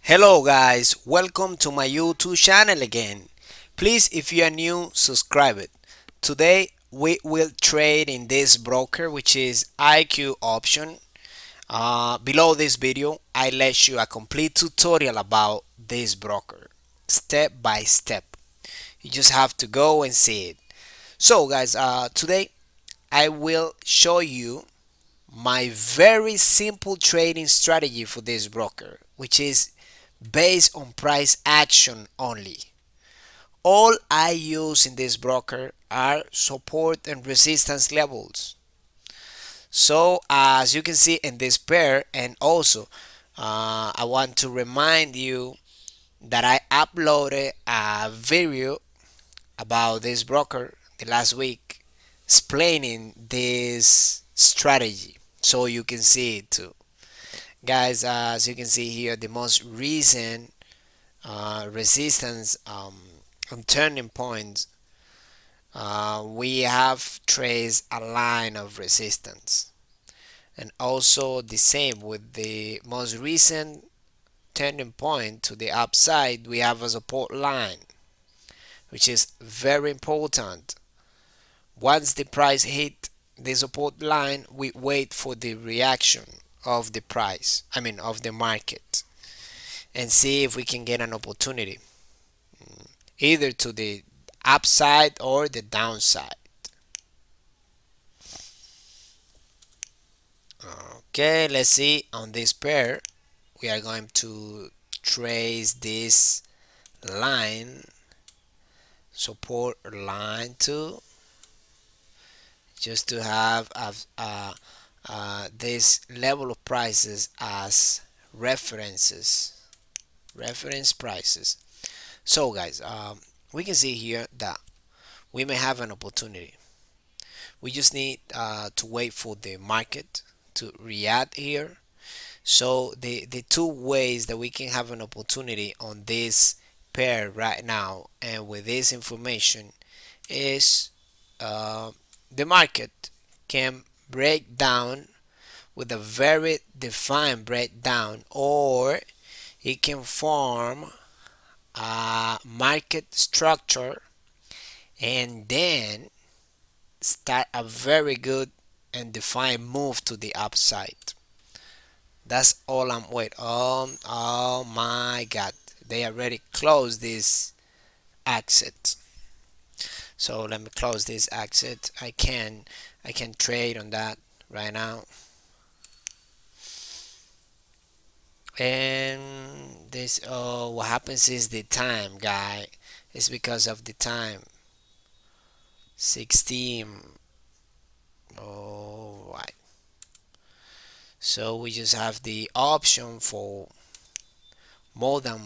Hello guys, welcome to my YouTube channel again. Please, if you are new, subscribe it. Today we will trade in this broker, which is iqoption. Below this video, I let you a complete tutorial about this broker, step by step. You just have to go and see it. So guys, today I will show you my very simple trading strategy for this broker, which is based on price action only. All I use in this broker are support and resistance levels. So as you can see in this pair, and also I want to remind you that I uploaded a video about this broker the last week explaining this strategy so you can see it too. Guys, as you can see here, the most recent resistance and turning points, we have traced a line of resistance, and also the same with the most recent turning point to the upside. We have a support line, which is very important. Once the price hit the support line, we wait for the reaction of the price, of the market, and see if we can get an opportunity either to the upside or the downside. Okay, let's see. On this pair, we are going to trace this line, support line too, just to have this level of prices as reference prices. So guys, we can see here that we may have an opportunity. We just need to wait for the market to react here. So the two ways that we can have an opportunity on this pair right now and with this information is the market can break down with a very defined breakdown, or it can form a market structure and then start a very good and defined move to the upside. That's all I'm waiting. Oh my god. They already closed this exit. So let me close this exit. I can trade on that right now. And this what happens is the time, guy. It's because of the time. 16. All right. So we just have the option for more than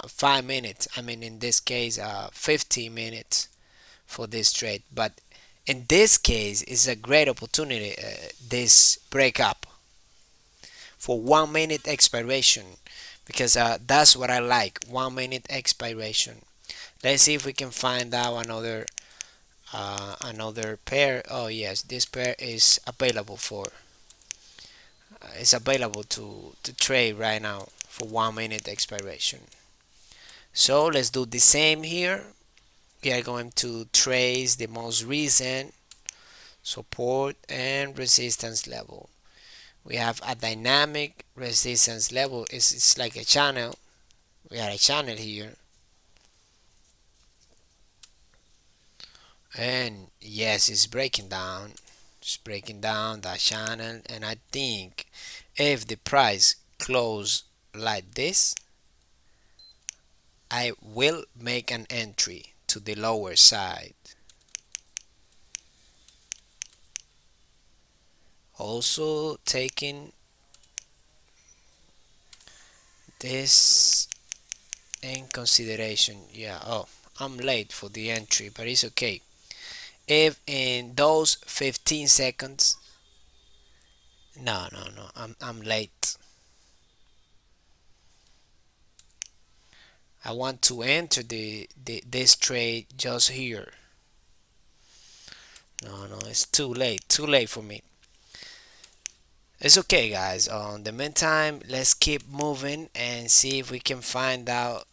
5 minutes. In this case, 50 minutes for this trade. But in this case, it's a great opportunity. This breakup for 1 minute expiration, because that's what I like. 1 minute expiration. Let's see if we can find out another pair. Oh yes, this pair is available for. It's available to trade right now for 1 minute expiration. So let's do the same here. We are going to trace the most recent support and resistance level. We have a dynamic resistance level. It's like a channel. We have a channel here, and yes, it's breaking down. It's breaking down that channel, and I think if the price close like this, I will make an entry to the lower side. Also taking this in consideration. Yeah, oh, I'm late for the entry, but it's okay. If in those 15 seconds, no, I'm late. I want to enter this trade just here. No, it's too late for me. It's okay, guys. On the meantime, let's keep moving and see if we can find out.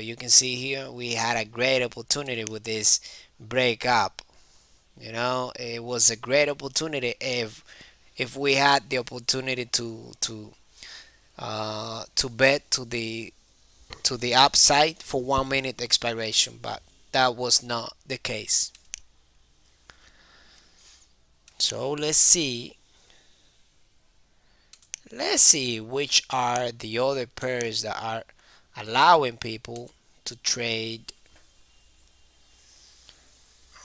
You can see here we had a great opportunity with this breakup. It was a great opportunity if we had the opportunity to bet to the upside for 1 minute expiration, but that was not the case. So let's see which are the other pairs that are allowing people to trade.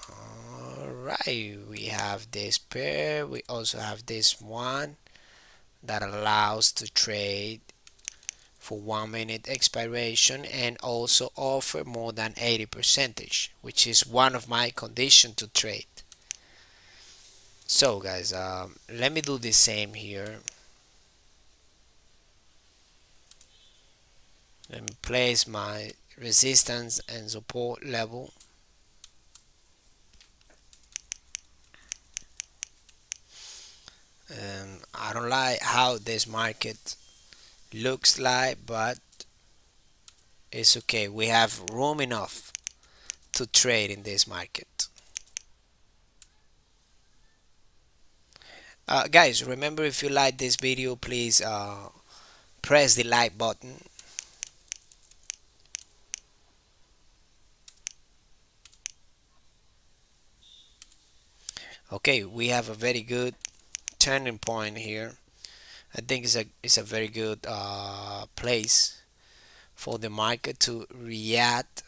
All right, we have this pair. We also have this one that allows to trade for 1 minute expiration and also offer more than 80 percentage, which is one of my conditions to trade. So guys, let me do the same here. Let me place my resistance and support level. I don't like how this market looks like, but it's okay. We have room enough to trade in this market. Guys, remember, if you like this video, please press the like button. Okay, we have a very good turning point here. I think it's a very good place for the market to react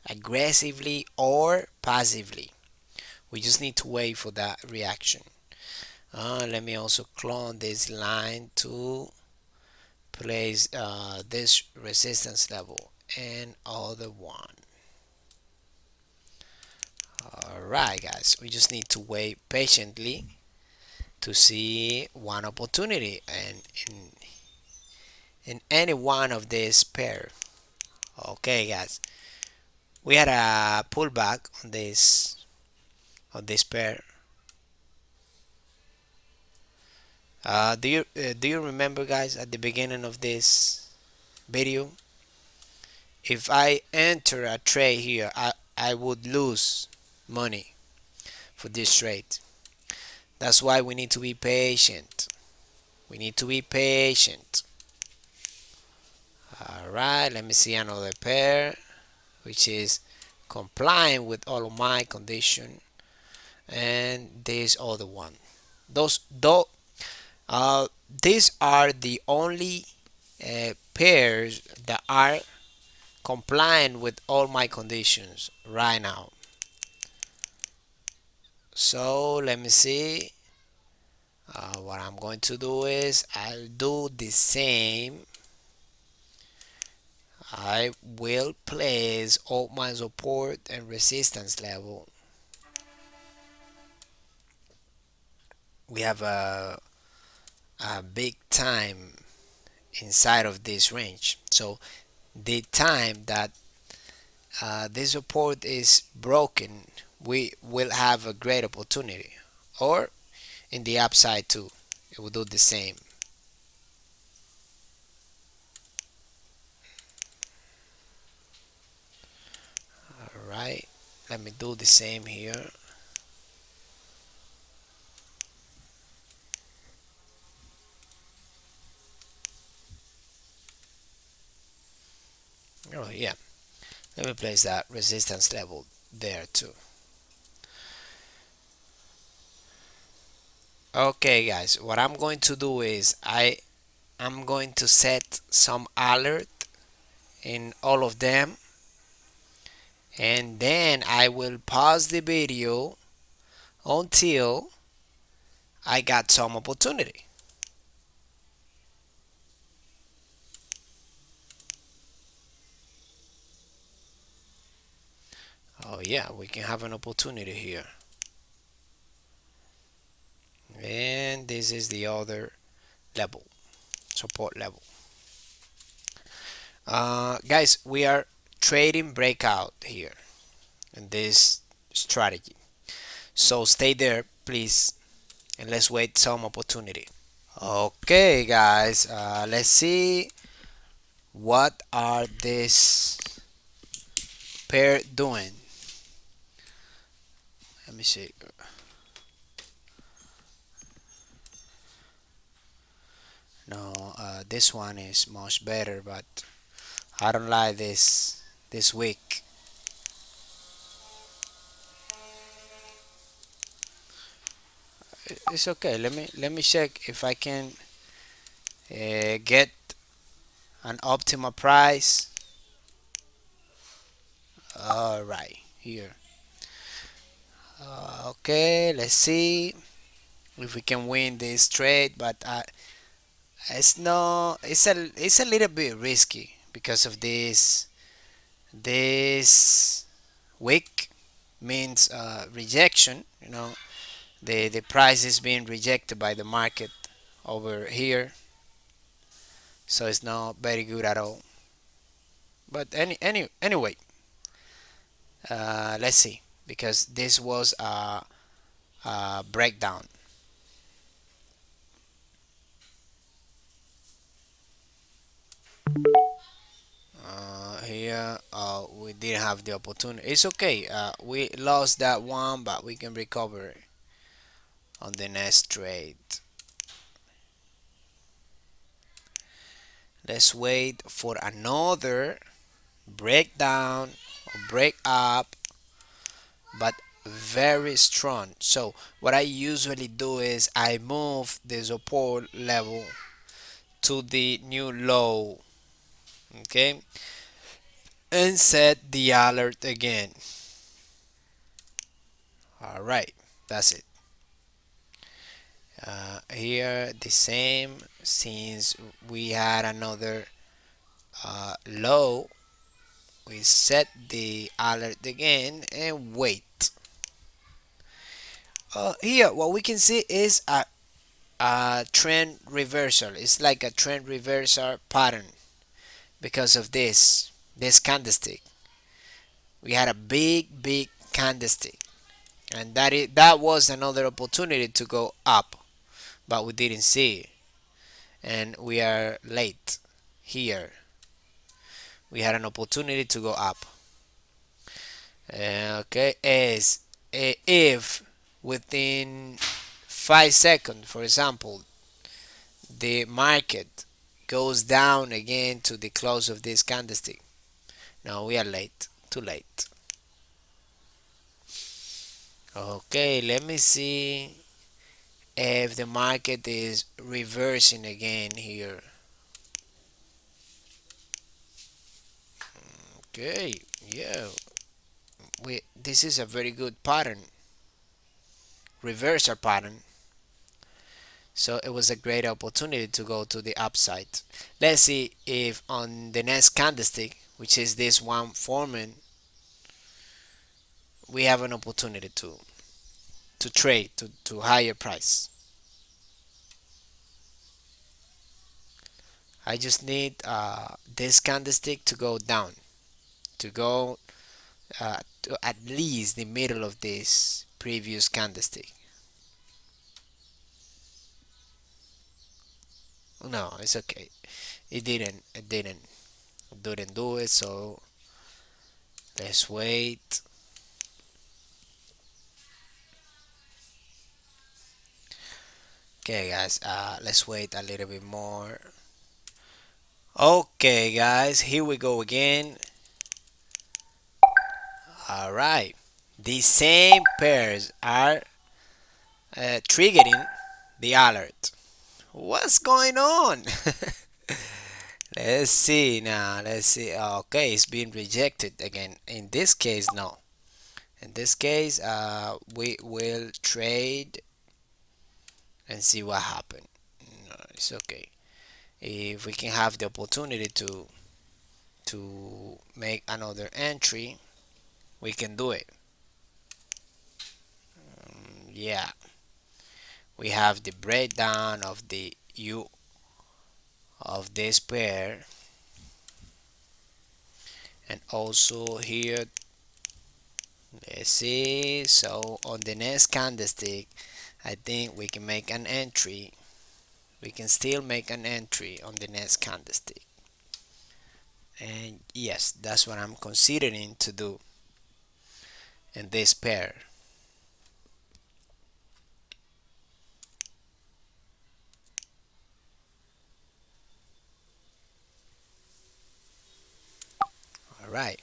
aggressively or passively. We just need to wait for that reaction. Let me also clone this line to place this resistance level and other one. Alright, guys, we just need to wait patiently to see one opportunity and in any one of these pair. Okay, guys, we had a pullback on this pair. Do you remember, guys, at the beginning of this video, if I enter a trade here, I would lose money for this trade. That's why we need to be patient. We need to be patient. All right, let me see another pair which is complying with all of my condition, and this other one. Those though these are the only pairs that are complying with all my conditions right now. So let me see. What I'm going to do is I'll do the same. I will place all my support and resistance level. We have a big time inside of this range. So the time that this support is broken, we will have a great opportunity. Or in the upside too, it will do the same. All right, let me do the same here. Oh yeah, let me place that resistance level there too. Okay, guys, what I'm going to do is I'm going to set some alert in all of them, and then I will pause the video until I got some opportunity. Oh yeah, we can have an opportunity here. And this is the other level, support level. Guys, we are trading breakout here in this strategy. So stay there, please, and let's wait some opportunity. Okay, guys, let's see what are this pair doing. Let me see. No, this one is much better, but I don't like this week. It's okay. Let me check if I can get an optimal price. All right, here. Okay, let's see if we can win this trade, but it's no, it's a little bit risky because of this week means rejection. The price is being rejected by the market over here, so it's not very good at all. But anyway, let's see because this was a breakdown. Here we didn't have the opportunity. It's okay. We lost that one, but we can recover on the next trade. Let's wait for another breakdown or break up, but very strong. So what I usually do is I move the support level to the new low, okay, and set the alert again. All right, that's it. Here the same, since we had another low, we set the alert again and wait. Here what we can see is a trend reversal. It's like a trend reversal pattern because of this candlestick. We had a big candlestick, and that was another opportunity to go up, but we didn't see it, and we are late here. We had an opportunity to go up. Okay, as if within 5 seconds, for example, the market goes down again to the close of this candlestick. No, we are late. Too late. Okay, let me see if the market is reversing again here. Okay, yeah, this is a very good pattern, reversal pattern. So it was a great opportunity to go to the upside. Let's see if on the next candlestick, which is this one forming, we have an opportunity to trade to higher price. I just need this candlestick to go down, to go to at least the middle of this previous candlestick. No, it's okay. It didn't do it. So let's wait. Okay, guys. Let's wait a little bit more. Okay, guys. Here we go again. All right. The same pairs are triggering the alert. What's going on? Let's see now. Let's see. Okay, it's being rejected again. In this case, no. In this case, we will trade and see what happened. No, it's okay. If we can have the opportunity to make another entry, we can do it. Yeah, we have the breakdown of the U of this pair, and also here. Let's see. So on the next candlestick, I think we can make an entry we can still make an entry on the next candlestick. And yes, that's what I'm considering to do in this pair. All right,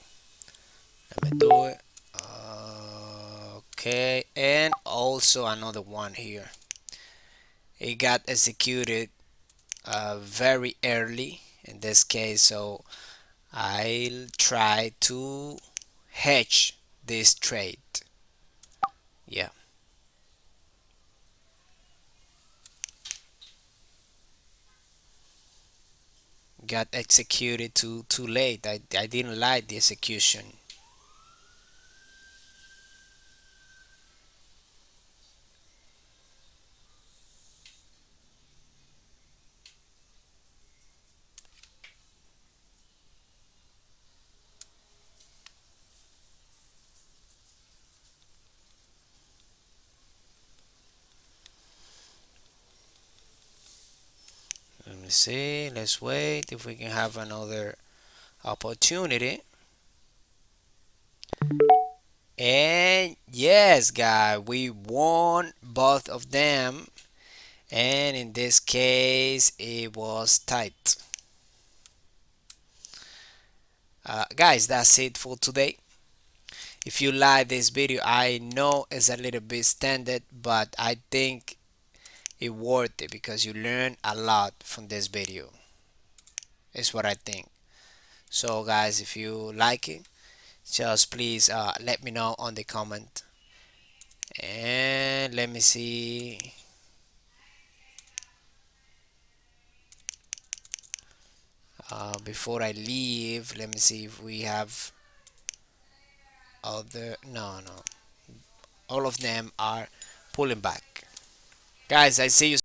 let me do it. Okay, and also another one here. It got executed very early in this case, so I'll try to hedge this trade. Yeah, got executed too late. I didn't like the execution. Let me see. Let's wait if we can have another opportunity. And yes, guys, we won both of them. And in this case, it was tight. Guys, that's it for today. If you like this video, I know it's a little bit standard, but I think it worth it because you learn a lot from this video. Is what I think. So guys, if you like it, just please let me know on the comment. And let me see. Before I leave, let me see if we have other. No, no. All of them are pulling back. Guys, I see you.